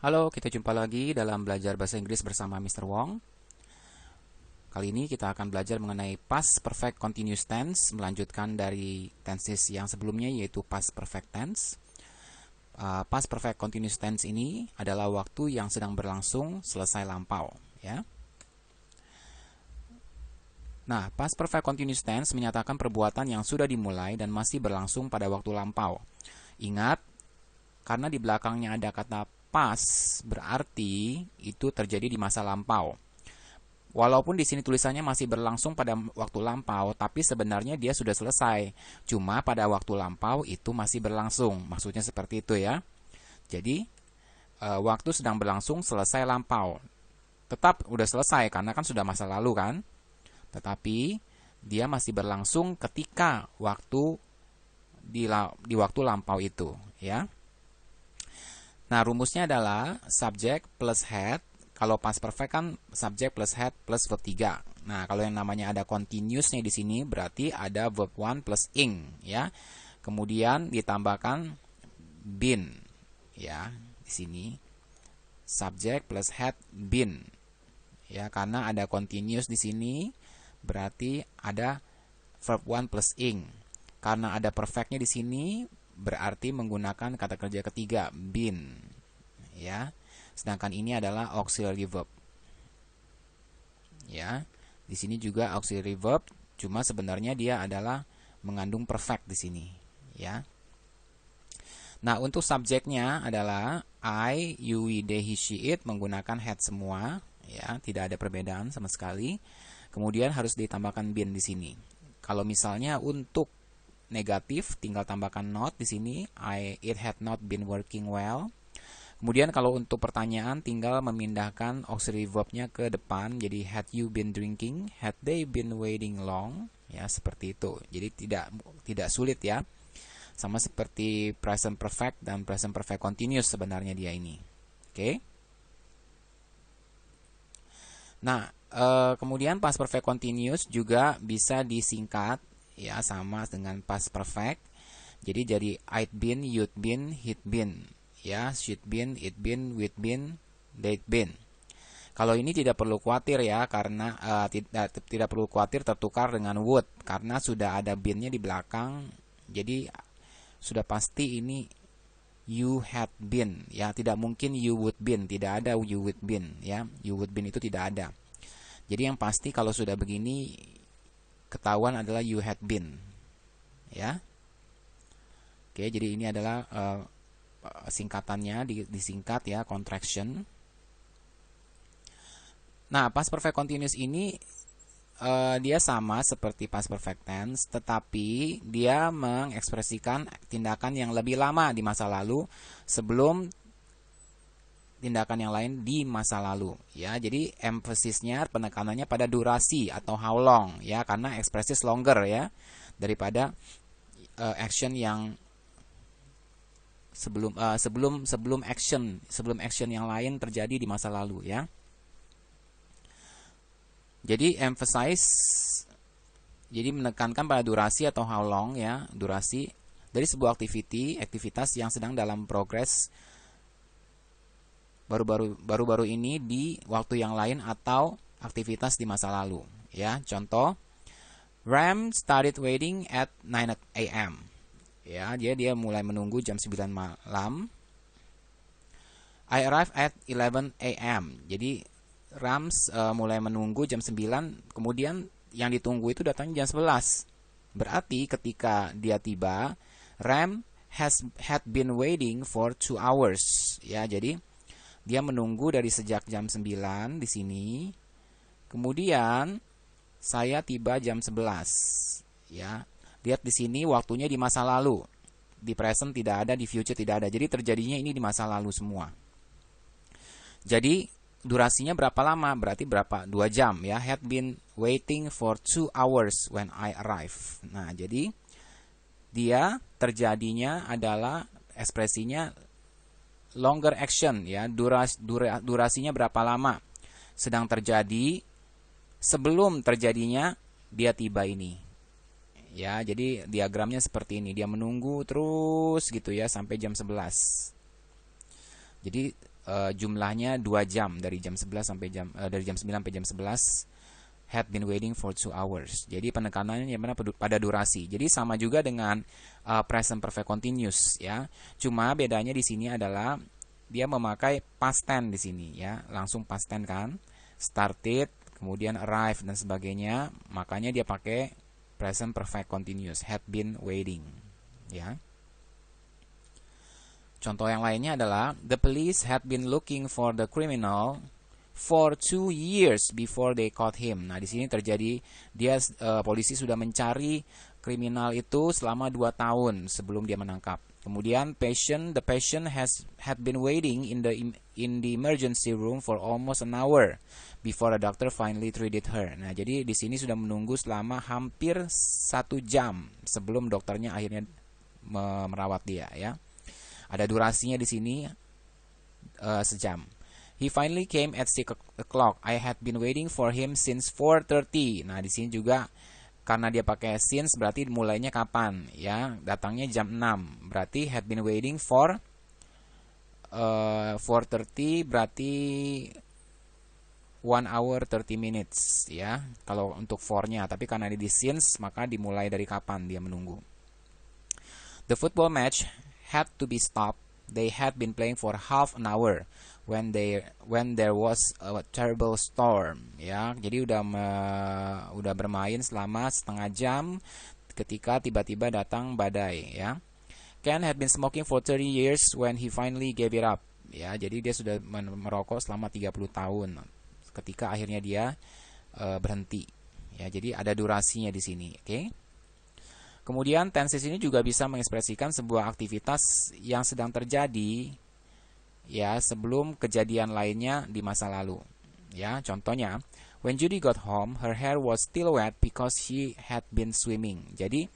Halo, kita jumpa lagi dalam belajar bahasa Inggris bersama Mr. Wong. Kali ini kita akan belajar mengenai past perfect continuous tense, melanjutkan dari tenses yang sebelumnya yaitu past perfect tense. Past perfect continuous tense ini adalah waktu yang sedang berlangsung selesai lampau, ya. Nah, past perfect continuous tense menyatakan perbuatan yang sudah dimulai dan masih berlangsung pada waktu lampau. Ingat, karena di belakangnya ada kata past, berarti itu terjadi di masa lampau. Walaupun di sini tulisannya masih berlangsung pada waktu lampau, tapi sebenarnya dia sudah selesai. Cuma pada waktu lampau itu masih berlangsung. Maksudnya seperti itu ya. Jadi, waktu sedang berlangsung selesai lampau. Tetap udah selesai karena kan sudah masa lalu kan. Tetapi dia masih berlangsung ketika waktu di waktu lampau itu, ya. Nah, rumusnya adalah subject plus head. Kalau past perfect kan subject plus head plus verb 3. Nah, kalau yang namanya ada continuousnya di sini berarti ada verb 1 plus ing, ya. Kemudian ditambahkan been, ya. Di sini subject plus head been. Ya, karena ada continuous di sini berarti ada verb 1 plus ing. Karena ada perfectnya di sini berarti menggunakan kata kerja ketiga been, ya. Sedangkan ini adalah auxiliary verb. Ya. Di sini juga auxiliary verb, cuma sebenarnya dia adalah mengandung perfect di sini, ya. Nah, untuk subjeknya adalah I, you, we, they, he, she, it menggunakan had semua, ya, tidak ada perbedaan sama sekali. Kemudian harus ditambahkan been di sini. Kalau misalnya untuk negatif tinggal tambahkan not di sini, it had not been working well. Kemudian kalau untuk pertanyaan tinggal memindahkan auxiliary verb-nya ke depan, jadi had you been drinking, had they been waiting long, ya seperti itu. Jadi tidak sulit ya. Sama seperti present perfect dan present perfect continuous sebenarnya dia ini. Oke. Nah, kemudian past perfect continuous juga bisa disingkat ya sama dengan past perfect. Jadi I'd been, you'd been, he'd been. Ya, she'd been, it been, we'd been, they'd been. Kalau ini tidak perlu khawatir ya, karena tidak perlu khawatir tertukar dengan would, karena sudah ada been-nya di belakang. Jadi sudah pasti ini you had been, ya. Tidak mungkin you would been, tidak ada you would been, ya. You would been itu tidak ada. Jadi yang pasti kalau sudah begini ketahuan adalah you had been, ya. Oke, jadi ini adalah singkatannya disingkat ya, contraction. Nah, past perfect continuous ini dia sama seperti past perfect tense, tetapi dia mengekspresikan tindakan yang lebih lama di masa lalu sebelum tindakan yang lain di masa lalu, ya. Jadi emphasisnya, penekanannya pada durasi atau how long, ya, karena expresses longer ya daripada action yang sebelum action yang lain terjadi di masa lalu, ya. Jadi emphasize, jadi menekankan pada durasi atau how long, ya, durasi dari sebuah aktivitas yang sedang dalam progres baru-baru ini di waktu yang lain atau aktivitas di masa lalu, ya. Contoh, Ram started waiting at 9 a.m. Ya, dia mulai menunggu jam 9 malam. I arrived at 11 a.m. Jadi Rams mulai menunggu jam 9, kemudian yang ditunggu itu datangnya jam 11. Berarti ketika dia tiba, Ram had been waiting for 2 hours. Ya, jadi dia menunggu dari sejak jam 9 di sini. Kemudian saya tiba jam 11. Ya. Lihat di sini waktunya di masa lalu. Di present tidak ada, di future tidak ada. Jadi terjadinya ini di masa lalu semua. Jadi durasinya berapa lama? Berarti berapa? 2 jam ya. Had been waiting for 2 hours when I arrived. Nah, jadi dia terjadinya adalah ekspresinya longer action ya. Durasinya berapa lama? Sedang terjadi sebelum terjadinya dia tiba ini. Ya, jadi diagramnya seperti ini. Dia menunggu terus gitu ya sampai jam 11. Jadi jumlahnya 2 jam dari jam 11 sampai dari jam 9 sampai jam 11 had been waiting for 2 hours. Jadi penekanannya mana pada durasi. Jadi sama juga dengan present perfect continuous ya. Cuma bedanya di sini adalah dia memakai past tense di sini ya. Langsung past tense kan. Started, kemudian arrived dan sebagainya. Makanya dia pakai present perfect continuous, had been waiting ya. Contoh yang lainnya adalah the police had been looking for the criminal for 2 years before they caught him. Nah, di sini terjadi polisi sudah mencari kriminal itu selama 2 tahun sebelum dia menangkap. Kemudian the patient had been waiting in the emergency room for almost an hour before a doctor finally treated her. Nah, jadi di sini sudah menunggu selama hampir 1 jam sebelum dokternya akhirnya merawat dia ya. Ada durasinya di sini sejam. He finally came at 6 o'clock. I had been waiting for him since 4:30. Nah, di sini juga karena dia pakai since berarti mulainya kapan ya? Datangnya jam 6. Berarti had been waiting for 4:30 berarti 1 hour 30 minutes ya. Kalau untuk for-nya, tapi karena di since maka dimulai dari kapan dia menunggu. The football match had to be stopped. They had been playing for half an hour when there was a terrible storm ya. Jadi udah bermain selama setengah jam ketika tiba-tiba datang badai ya. Ken had been smoking for 30 years when he finally gave it up ya. Jadi dia sudah merokok selama 30 tahun ketika akhirnya dia berhenti ya. Jadi ada durasinya di sini, oke? Kemudian tenses ini juga bisa mengekspresikan sebuah aktivitas yang sedang terjadi ya sebelum kejadian lainnya di masa lalu. Ya, contohnya, when Judy got home, her hair was still wet because she had been swimming. Jadi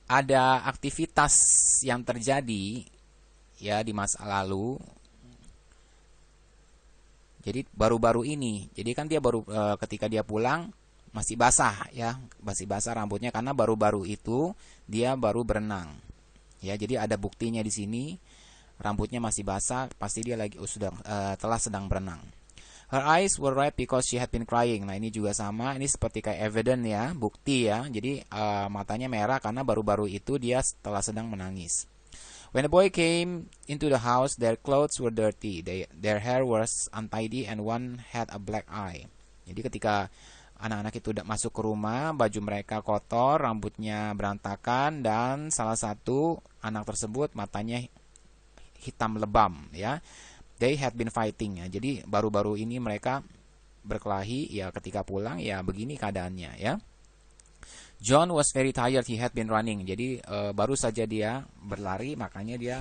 ada aktivitas yang terjadi ya di masa lalu. Jadi baru-baru ini. Jadi kan dia baru ketika dia pulang masih basah ya, masih basah rambutnya karena baru-baru itu dia baru berenang. Ya, jadi ada buktinya di sini. Rambutnya masih basah, pasti dia telah sedang berenang. Her eyes were red because she had been crying. Nah, ini juga sama, ini seperti kayak evidence ya, bukti ya. Jadi matanya merah karena baru-baru itu dia sedang menangis. When the boy came into the house, their clothes were dirty. Their hair was untidy and one had a black eye. Jadi ketika anak-anak itu masuk ke rumah, baju mereka kotor, rambutnya berantakan, dan salah satu anak tersebut matanya hitam lebam ya. They had been fighting ya. Jadi baru-baru ini mereka berkelahi ya, ketika pulang ya begini keadaannya ya. John was very tired, he had been running. Jadi baru saja dia berlari, makanya dia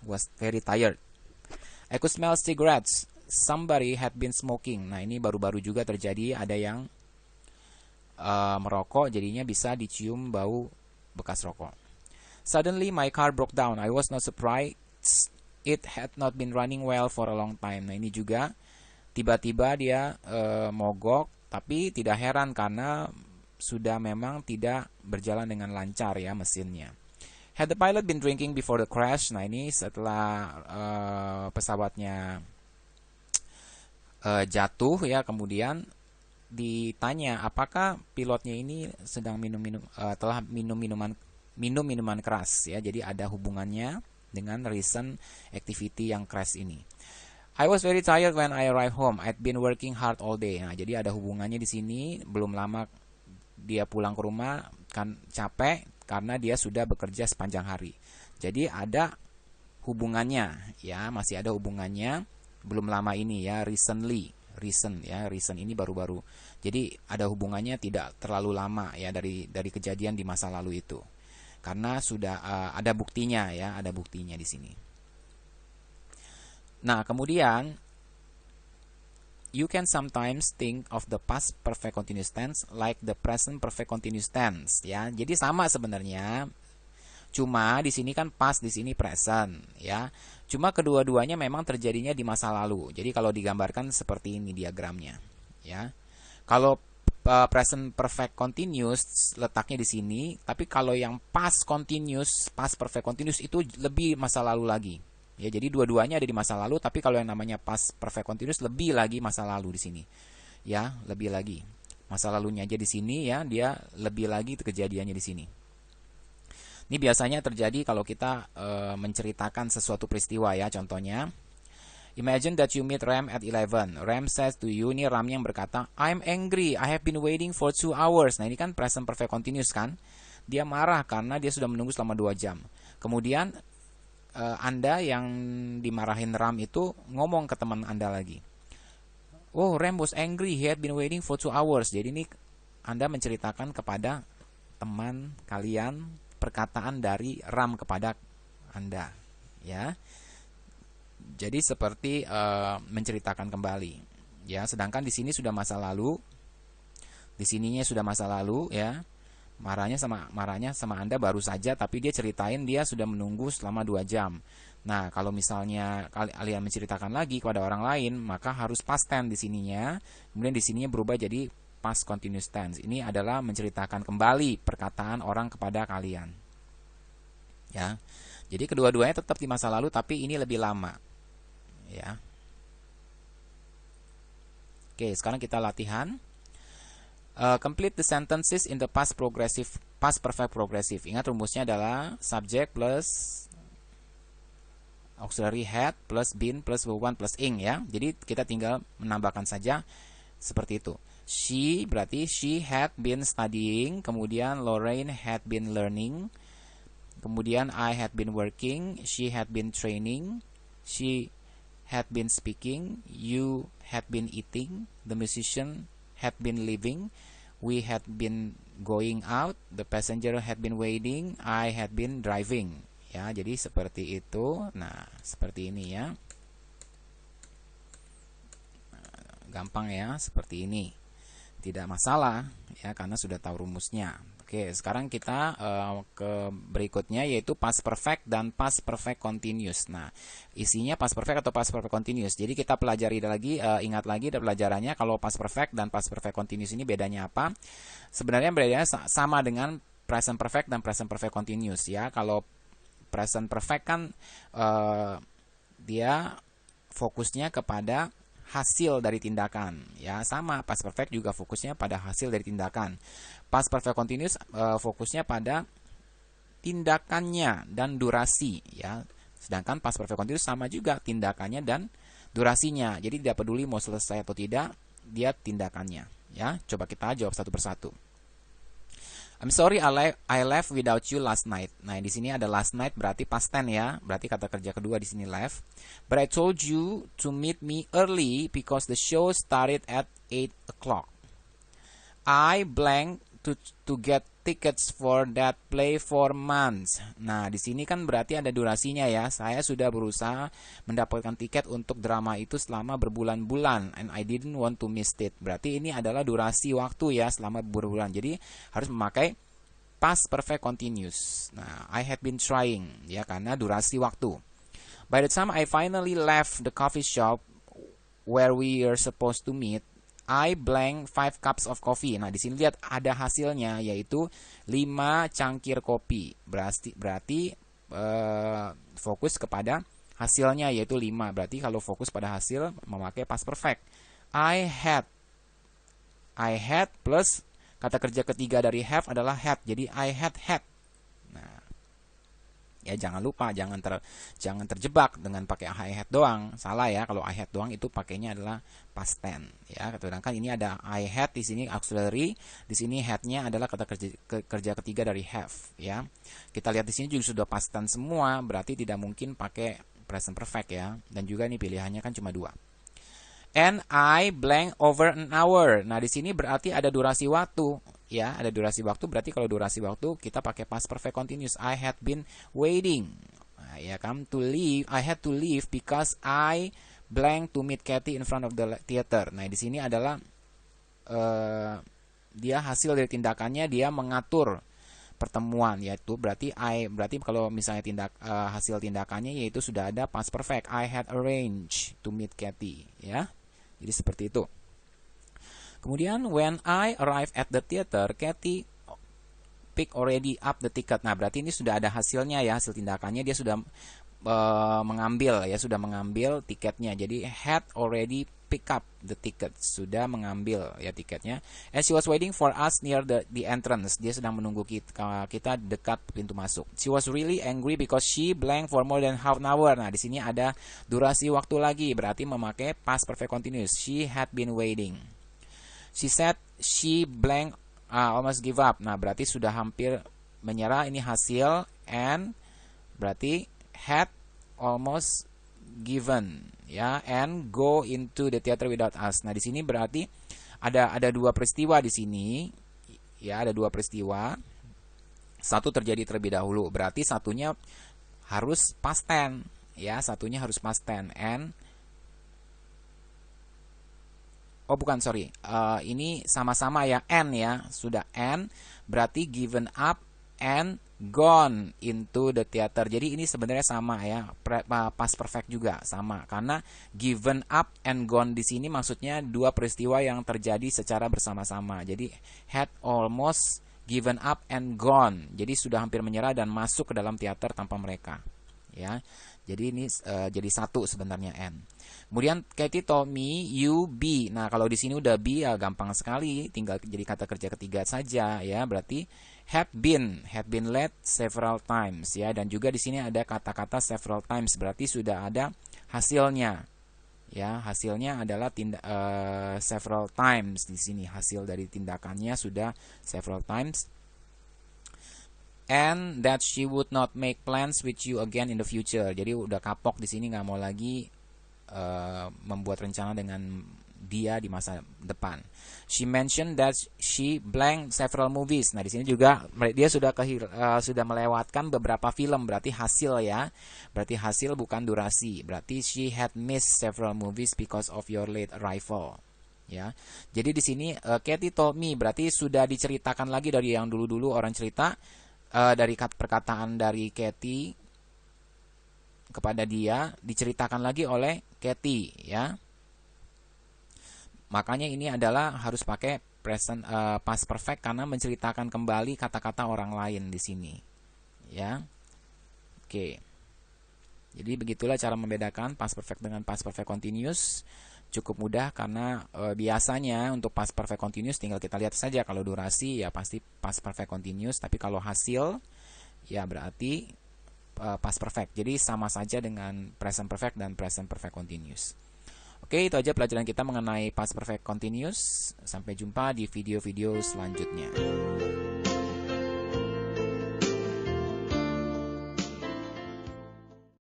was very tired. I could smell cigarettes. Somebody had been smoking. Nah, ini baru-baru juga terjadi, ada yang merokok, jadinya bisa dicium bau bekas rokok. Suddenly my car broke down. I was not surprised. It had not been running well for a long time. Nah, ini juga tiba-tiba dia mogok, tapi tidak heran karena sudah memang tidak berjalan dengan lancar ya mesinnya. Had the pilot been drinking before the crash? Nah, ini setelah pesawatnya jatuh ya, kemudian ditanya apakah pilotnya ini sedang telah minum minuman keras ya. Jadi ada hubungannya dengan recent activity yang crash ini. I was very tired when I arrived home. I'd been working hard all day. Nah, jadi ada hubungannya di sini. Belum lama dia pulang ke rumah kan capek karena dia sudah bekerja sepanjang hari. Jadi ada hubungannya ya, masih ada hubungannya. Belum lama ini ya, recent ini baru-baru. Jadi ada hubungannya tidak terlalu lama ya dari kejadian di masa lalu itu. Karena sudah ada buktinya ya, ada buktinya di sini. Nah, kemudian you can sometimes think of the past perfect continuous tense like the present perfect continuous tense ya. Jadi sama sebenarnya. Cuma di sini kan past, di sini present ya. Cuma kedua-duanya memang terjadinya di masa lalu. Jadi kalau digambarkan seperti ini diagramnya ya. Kalau present perfect continuous letaknya di sini, tapi kalau yang past continuous, past perfect continuous itu lebih masa lalu lagi Ya, jadi dua-duanya ada di masa lalu, tapi kalau yang namanya past perfect continuous lebih lagi masa lalu di sini. Ya, lebih lagi. Masa lalunya aja di sini ya, dia lebih lagi kejadiannya di sini. Ini biasanya terjadi kalau kita menceritakan sesuatu peristiwa ya, contohnya. Imagine that you meet Ram at 11. Ram says to you, ini Ram yang berkata, I'm angry, I have been waiting for 2 hours. Nah, ini kan present perfect continuous kan? Dia marah karena dia sudah menunggu selama 2 jam. Kemudian Anda yang dimarahin Ram itu ngomong ke teman Anda lagi. Oh, Ram was angry, he had been waiting for 2 hours. Jadi ini Anda menceritakan kepada teman kalian perkataan dari Ram kepada Anda, ya. Jadi seperti menceritakan kembali, ya. Sedangkan di sini sudah masa lalu, di sininya sudah masa lalu, ya. Marahnya sama Anda baru saja, tapi dia ceritain dia sudah menunggu selama 2 jam. Nah, kalau misalnya kalian menceritakan lagi kepada orang lain, maka harus past tense di sininya. Kemudian di sininya berubah jadi past continuous tense. Ini adalah menceritakan kembali perkataan orang kepada kalian, ya. Jadi kedua-duanya tetap di masa lalu, tapi ini lebih lama, ya. Oke, sekarang kita latihan. Complete the sentences in the past perfect progressive. Ingat rumusnya adalah subject plus auxiliary had plus been plus will want plus ing, ya. Jadi kita tinggal menambahkan saja seperti itu. She berarti she had been studying, kemudian Lorraine had been learning, kemudian I had been working, she had been training, she had been speaking, you had been eating, the musician had been living, we had been going out, the passenger had been waiting, I had been driving. Ya, jadi seperti itu. Nah, seperti ini ya. Gampang ya, seperti ini. Tidak masalah ya, karena sudah tahu rumusnya. Oke, sekarang kita ke berikutnya, yaitu past perfect dan past perfect continuous. Nah, isinya past perfect atau past perfect continuous. Jadi kita pelajari lagi, ingat lagi pelajarannya, kalau past perfect dan past perfect continuous ini bedanya apa? Sebenarnya bedanya sama dengan present perfect dan present perfect continuous ya. Kalau present perfect kan dia fokusnya kepada hasil dari tindakan, ya. Sama past perfect juga fokusnya pada hasil dari tindakan. Past perfect continuous fokusnya pada tindakannya dan durasi, ya. Sedangkan past perfect continuous sama juga tindakannya dan durasinya. Jadi tidak peduli mau selesai atau tidak, dia tindakannya, ya. Coba kita jawab satu persatu. I'm sorry I left without you last night. Nah, di sini ada last night berarti past tense ya. Berarti kata kerja kedua di sini left. But I told you to meet me early because the show started at 8 o'clock. I blank to get tickets for that play for months. Nah, di sini kan berarti ada durasinya ya. Saya sudah berusaha mendapatkan tiket untuk drama itu selama berbulan-bulan, and I didn't want to miss it. Berarti ini adalah durasi waktu ya, selama berbulan. Jadi harus memakai past perfect continuous. Nah, I had been trying ya, karena durasi waktu. By the time I finally left the coffee shop where we are supposed to meet, I blank 5 cups of coffee. Nah, di sini lihat ada hasilnya, yaitu 5 cangkir kopi. Berarti fokus kepada hasilnya, yaitu 5. Berarti kalau fokus pada hasil memakai past perfect. I had plus kata kerja ketiga dari have adalah had. Jadi I had. Nah, ya jangan lupa, jangan terjebak dengan pakai I had doang. Salah ya, kalau I had doang itu pakainya adalah past tense ya. Sedangkan ini ada I had di sini auxiliary, di sini had-nya adalah kata kerja ketiga dari have ya. Kita lihat di sini juga sudah past tense semua, berarti tidak mungkin pakai present perfect ya. Dan juga ini pilihannya kan cuma 2. And I blank over an hour. Nah, di sini berarti ada durasi waktu. Ya, ada durasi waktu, berarti kalau durasi waktu kita pakai past perfect continuous. I had been waiting. Nah, ya kan, to leave. I had to leave because I blank to meet Kathy in front of the theater. Nah, di sini adalah dia hasil dari tindakannya, dia mengatur pertemuan, yaitu berarti kalau misalnya hasil tindakannya yaitu sudah ada past perfect. I had arranged to meet Kathy, ya. Jadi seperti itu. Kemudian when I arrived at the theater, Kathy pick already up the ticket. Nah, berarti ini sudah ada hasilnya ya, hasil tindakannya, dia sudah mengambil ya, sudah mengambil tiketnya. Jadi had already pick up the ticket, sudah mengambil ya tiketnya. And she was waiting for us near the entrance. Dia sedang menunggu kita dekat pintu masuk. She was really angry because she blank for more than half an hour. Nah, di sini ada durasi waktu lagi, berarti memakai past perfect continuous. She had been waiting. She said she blank almost give up. Nah, berarti sudah hampir menyerah, ini hasil. And berarti had almost given ya, and go into the theater without us. Nah, di sini berarti ada dua peristiwa di sini ya, ada dua peristiwa. Satu terjadi terlebih dahulu, berarti satunya harus past tense ya, satunya harus past tense. And ini sama-sama ya, and ya, sudah and berarti given up and gone into the theater. Jadi ini sebenarnya sama ya, past perfect juga sama, karena given up and gone di sini maksudnya dua peristiwa yang terjadi secara bersama-sama. Jadi had almost given up and gone. Jadi sudah hampir menyerah dan masuk ke dalam teater tanpa mereka. Ya. Jadi ini jadi satu sebenarnya and. Kemudian Katie told me you be. Nah, kalau di sini udah be ya gampang sekali, tinggal jadi kata kerja ketiga saja ya. Berarti had been led several times ya, dan juga di sini ada kata-kata several times, berarti sudah ada hasilnya. Ya, hasilnya adalah several times di sini, hasil dari tindakannya sudah several times. And that she would not make plans with you again in the future. Jadi udah kapok di sini, nggak mau lagi membuat rencana dengan dia di masa depan. She mentioned that she blank several movies. Nah, di sini juga dia sudah melewatkan beberapa film, berarti hasil ya. Berarti hasil bukan durasi. Berarti she had missed several movies because of your late arrival. Ya. Jadi di sini Katie told me berarti sudah diceritakan lagi dari yang dulu-dulu orang cerita, dari perkataan dari Katie kepada dia diceritakan lagi oleh Katie ya. Makanya ini adalah harus pakai present past perfect karena menceritakan kembali kata-kata orang lain di sini. Ya. Oke. Jadi begitulah cara membedakan past perfect dengan past perfect continuous. Cukup mudah karena biasanya untuk past perfect continuous tinggal kita lihat saja, kalau durasi ya pasti past perfect continuous, tapi kalau hasil ya berarti past perfect. Jadi sama saja dengan present perfect dan present perfect continuous. Oke, itu aja pelajaran kita mengenai past perfect continuous. Sampai jumpa di video-video selanjutnya.